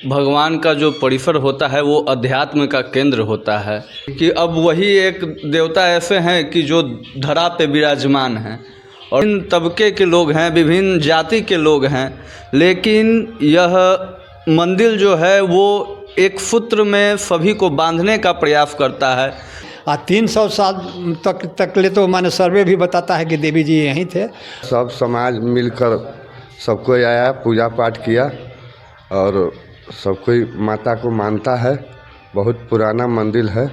भगवान का जो परिसर होता है वो अध्यात्म का केंद्र होता है कि अब वही एक देवता ऐसे हैं कि जो धरा पे विराजमान हैं और विभिन्न तबके के लोग हैं, विभिन्न जाति के लोग हैं, लेकिन यह मंदिर जो है वो एक सूत्र में सभी को बांधने का प्रयास करता है। 300 साल तक ले तो माने सर्वे भी बताता है कि देवी जी यहीं थे। सब समाज मिलकर सब कोई आया, पूजा पाठ किया और सब कोई माता को मानता है। बहुत पुराना मंदिर है।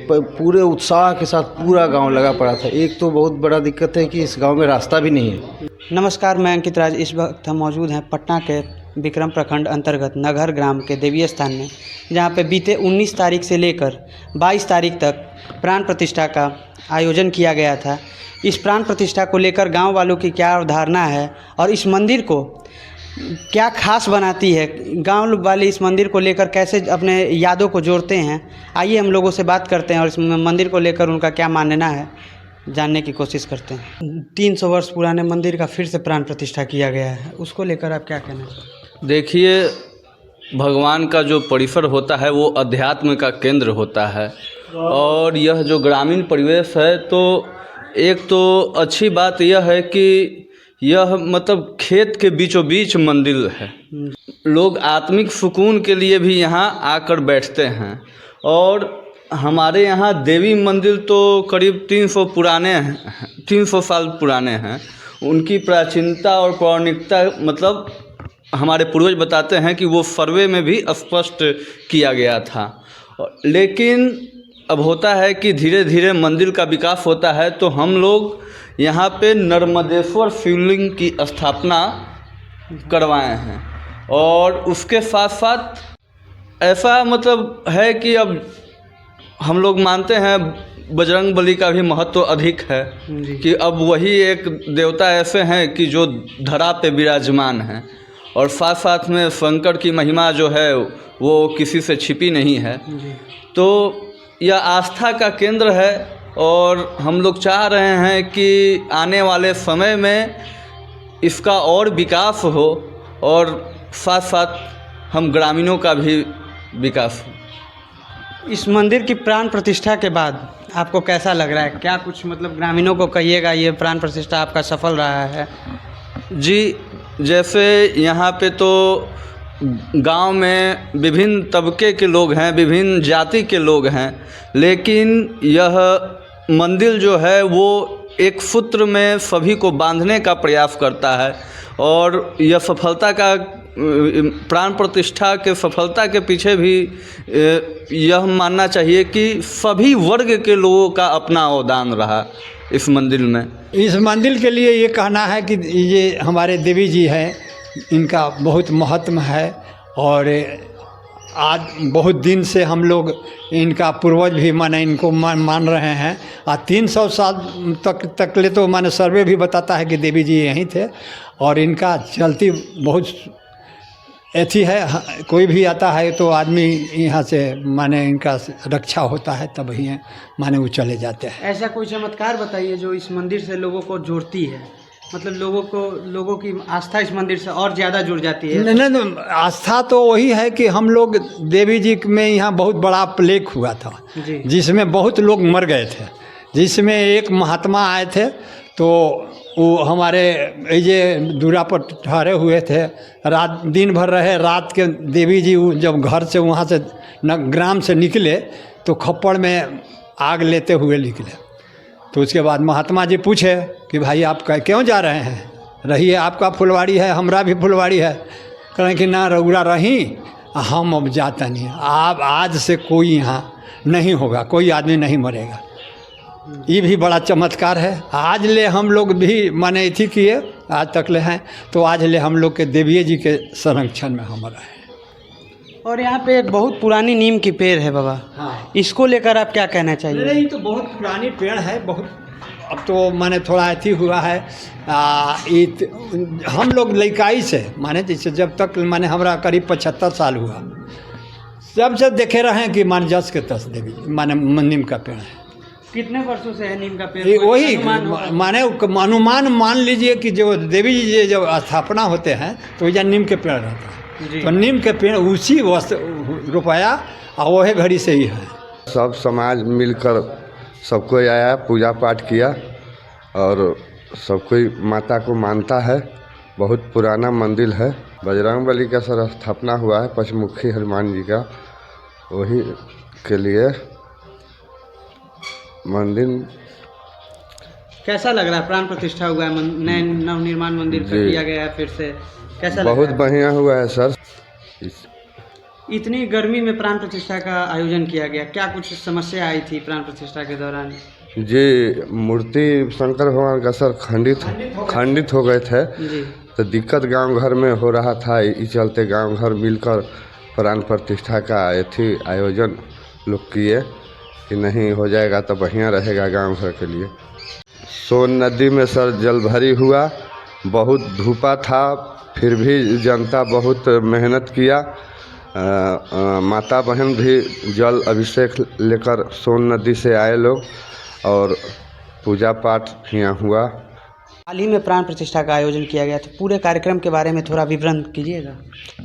पूरे उत्साह के साथ पूरा गांव लगा पड़ा था। एक तो बहुत बड़ा दिक्कत है कि इस गांव में रास्ता भी नहीं है। नमस्कार, मैं अंकित राज। इस वक्त हम मौजूद हैं पटना के विक्रम प्रखंड अंतर्गत नगर ग्राम के देवीय स्थान में, जहां पे बीते 19 तारीख से लेकर 22 तारीख तक प्राण प्रतिष्ठा का आयोजन किया गया था। इस प्राण प्रतिष्ठा को लेकर गांव वालों की क्या अवधारणा है और इस मंदिर को क्या खास बनाती है, गांव वाले इस मंदिर को लेकर कैसे अपने यादों को जोड़ते हैं, आइए हम लोगों से बात करते हैं और इस मंदिर को लेकर उनका क्या मानना है जानने की कोशिश करते हैं। 300 वर्ष पुराने मंदिर का फिर से प्राण प्रतिष्ठा किया गया है, उसको लेकर आप क्या कहना चाहते हैं? देखिए, भगवान का जो परिसर होता है वो अध्यात्म का केंद्र होता है और यह जो ग्रामीण परिवेश है, तो एक तो अच्छी बात यह है कि यह मतलब खेत के बीचों बीच मंदिर है। लोग आत्मिक सुकून के लिए भी यहाँ आकर बैठते हैं और हमारे यहाँ देवी मंदिर तो करीब 300 साल पुराने हैं। उनकी प्राचीनता और पौराणिकता मतलब हमारे पूर्वज बताते हैं कि वो सर्वे में भी स्पष्ट किया गया था। लेकिन अब होता है कि धीरे धीरे मंदिर का विकास होता है, तो हम लोग यहाँ पे नर्मदेश्वर शिवलिंग की स्थापना करवाए हैं और उसके साथ साथ ऐसा मतलब है कि अब हम लोग मानते हैं बजरंग बली का भी महत्व अधिक है कि अब वही एक देवता ऐसे हैं कि जो धरा पे विराजमान हैं और साथ साथ में शंकर की महिमा जो है वो किसी से छिपी नहीं है। तो यह आस्था का केंद्र है और हम लोग चाह रहे हैं कि आने वाले समय में इसका और विकास हो और साथ साथ हम ग्रामीणों का भी विकास हो। इस मंदिर की प्राण प्रतिष्ठा के बाद आपको कैसा लग रहा है? क्या कुछ मतलब ग्रामीणों को कहिएगा ये प्राण प्रतिष्ठा आपका सफल रहा है? जी, जैसे यहाँ पे तो गांव में विभिन्न तबके के लोग हैं, विभिन्न जाति के लोग हैं, लेकिन यह मंदिर जो है वो एक सूत्र में सभी को बांधने का प्रयास करता है और यह सफलता का प्राण प्रतिष्ठा के सफलता के पीछे भी यह मानना चाहिए कि सभी वर्ग के लोगों का अपना अवदान रहा इस मंदिर में। इस मंदिर के लिए ये कहना है कि ये हमारे देवी जी हैं, इनका बहुत महत्व है और आज बहुत दिन से हम लोग इनका पूर्वज भी माने इनको मान रहे हैं। 300 साल तक ले तो माने सर्वे भी बताता है कि देवी जी यहीं थे और इनका चलती बहुत ऐसी है। कोई भी आता है तो आदमी यहाँ से माने इनका रक्षा होता है, तब ही माने वो चले जाते हैं। ऐसा कोई चमत्कार बताइए जो इस मंदिर से लोगों को जोड़ती है, मतलब लोगों की आस्था इस मंदिर से और ज़्यादा जुड़ जाती है। नहीं, आस्था तो वही है कि हम लोग देवी जी में यहाँ बहुत बड़ा प्लेग हुआ था जिसमें बहुत लोग मर गए थे, जिसमें एक महात्मा आए थे तो वो हमारे ये दूरा पर ठहरे हुए थे, रात दिन भर रहे। रात के देवी जी जब घर से वहाँ से ग्राम से निकले तो खप्पड़ में आग लेते हुए निकले। तो उसके बाद महात्मा जी पूछे कि भाई आप क्यों जा रहे हैं? रहिए, आपका फुलवाड़ी है, हमरा भी फुलवाड़ी है। कहें कि ना रउरा रही, हम अब जाता नहीं, आप आज से कोई यहाँ नहीं होगा, कोई आदमी नहीं मरेगा। ये भी बड़ा चमत्कार है। आज ले हम लोग भी माने इथी किए, आज तक ले हैं, तो आज ले हम लोग के देवी जी के संरक्षण में हम रहे। और यहाँ पे एक बहुत पुरानी नीम की पेड़ है बाबा। हाँ, इसको लेकर आप क्या कहना चाहिए? नहीं, तो बहुत पुरानी पेड़ है, बहुत अब तो माने थोड़ा अथी हुआ है। हम लोग लड़काई से माने जैसे जब तक माने हमारा करीब 75 साल हुआ, जब से देखे रहे हैं कि मान जस के तस देवी माने नीम का पेड़ है। कितने वर्षों से है नीम का पेड़? वही माने अनुमान मान लीजिए कि जो देवी जी जब स्थापना होते हैं तो यह नीम के पेड़ रहता है। तो नीम के पेड़ उसी वस्त रुपया और वही घड़ी से ही है। सब समाज मिलकर सब कोई आया, पूजा पाठ किया और सब कोई माता को मानता है। बहुत पुराना मंदिर है। बजरंगबली का सर स्थापना हुआ है पंचमुखी हनुमान जी का, वही के लिए मंदिर। कैसा लग रहा है? प्राण प्रतिष्ठा हुआ है, नए नवनिर्माण मंदिर का किया गया है फिर से, कैसा लग बहुत रहा है? बढ़िया हुआ है सर। इतनी गर्मी में प्राण प्रतिष्ठा का आयोजन किया गया, क्या कुछ समस्या आई थी प्राण प्रतिष्ठा के दौरान? जी, मूर्ति शंकर भगवान का सर खंडित हो गए थे जी। तो दिक्कत गांव घर में हो रहा था। इस चलते गांव घर मिलकर प्राण प्रतिष्ठा का आयोजन लोग किए कि नहीं हो जाएगा तो बढ़िया रहेगा गांव घर के लिए। सोन नदी में सर जल भरी हुआ, बहुत धूपा था, फिर भी जनता बहुत मेहनत किया। माता बहन भी जल अभिषेक लेकर सोन नदी से आए लोग और पूजा पाठ यहाँ हुआ। हाल ही में प्राण प्रतिष्ठा का आयोजन किया गया, तो पूरे कार्यक्रम के बारे में थोड़ा विवरण कीजिएगा।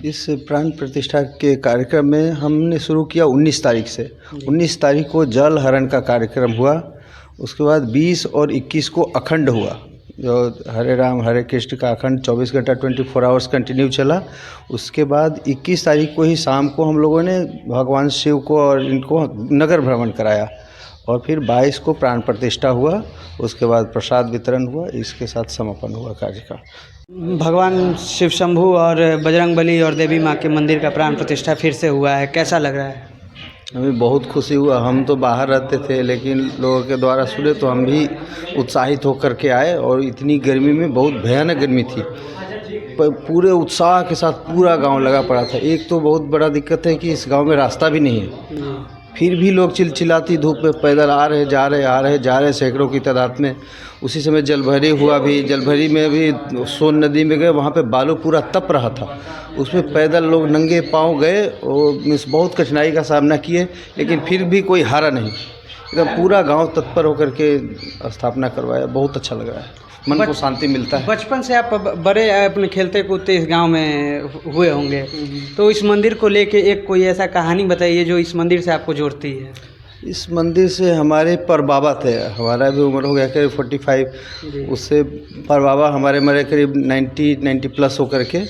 इस प्राण प्रतिष्ठा के कार्यक्रम में हमने शुरू किया 19 तारीख से। 19 तारीख को जल हरण का कार्यक्रम हुआ, उसके बाद 20 और 21 को अखंड हुआ, जो हरे राम हरे कृष्ण का अखंड 24 घंटा 24 आवर्स कंटिन्यू चला। उसके बाद 21 तारीख को ही शाम को हम लोगों ने भगवान शिव को और इनको नगर भ्रमण कराया और फिर 22 को प्राण प्रतिष्ठा हुआ। उसके बाद प्रसाद वितरण हुआ, इसके साथ समापन हुआ कार्य का। भगवान शिव शंभू और बजरंगबली और देवी माँ के मंदिर का प्राण प्रतिष्ठा फिर से हुआ है, कैसा लग रहा है? हमें बहुत खुशी हुआ। हम तो बाहर रहते थे लेकिन लोगों के द्वारा सुने तो हम भी उत्साहित होकर के आए और इतनी गर्मी में, बहुत भयानक गर्मी थी, पूरे उत्साह के साथ पूरा गांव लगा पड़ा था। एक तो बहुत बड़ा दिक्कत है कि इस गांव में रास्ता भी नहीं है, फिर भी लोग चिलचिलाती धूप में पैदल आ रहे जा रहे सैकड़ों की तादाद में। उसी समय जलभरी हुआ भी, जलभरी में भी सोन नदी में गए, वहाँ पे बालू पूरा तप रहा था, उसमें पैदल लोग नंगे पांव गए और बहुत कठिनाई का सामना किए, लेकिन फिर भी कोई हारा नहीं। एकदम पूरा गांव तत्पर होकर के स्थापना करवाया। बहुत अच्छा लग रहा है, मन को शांति मिलता है। बचपन से आप बड़े अपने खेलते कूदते इस गांव में हुए होंगे, तो इस मंदिर को लेके एक कोई ऐसा कहानी बताइए जो इस मंदिर से आपको जोड़ती है। इस मंदिर से हमारे परबाबा थे, हमारा भी उम्र हो गया करीब 45, उससे परबाबा हमारे मरे करीब 90 प्लस होकर के।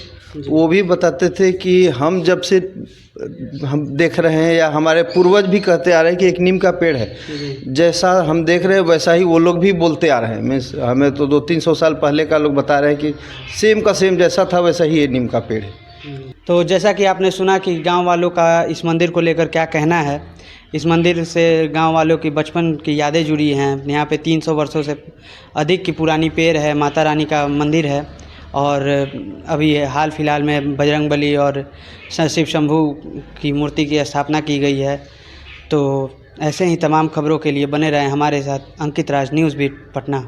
वो भी बताते थे कि हम जब से हम देख रहे हैं या हमारे पूर्वज भी कहते आ रहे हैं कि एक नीम का पेड़ है, जैसा हम देख रहे हैं वैसा ही वो लोग भी बोलते आ रहे हैं। मीन्स हमें तो 200-300 साल पहले का लोग बता रहे हैं कि सेम का सेम जैसा था वैसा ही ये नीम का पेड़ है। तो जैसा कि आपने सुना कि गांव वालों का इस मंदिर को लेकर क्या कहना है, इस मंदिर से गांव वालों की बचपन की यादें जुड़ी हैं। यहाँ पे 300 वर्षों से अधिक की पुरानी पेड़ है, माता रानी का मंदिर है और अभी हाल फिलहाल में बजरंगबली और शिव शंभू की मूर्ति की स्थापना की गई है। तो ऐसे ही तमाम खबरों के लिए बने रहें हमारे साथ। अंकित राज, न्यूज़ बीट, पटना।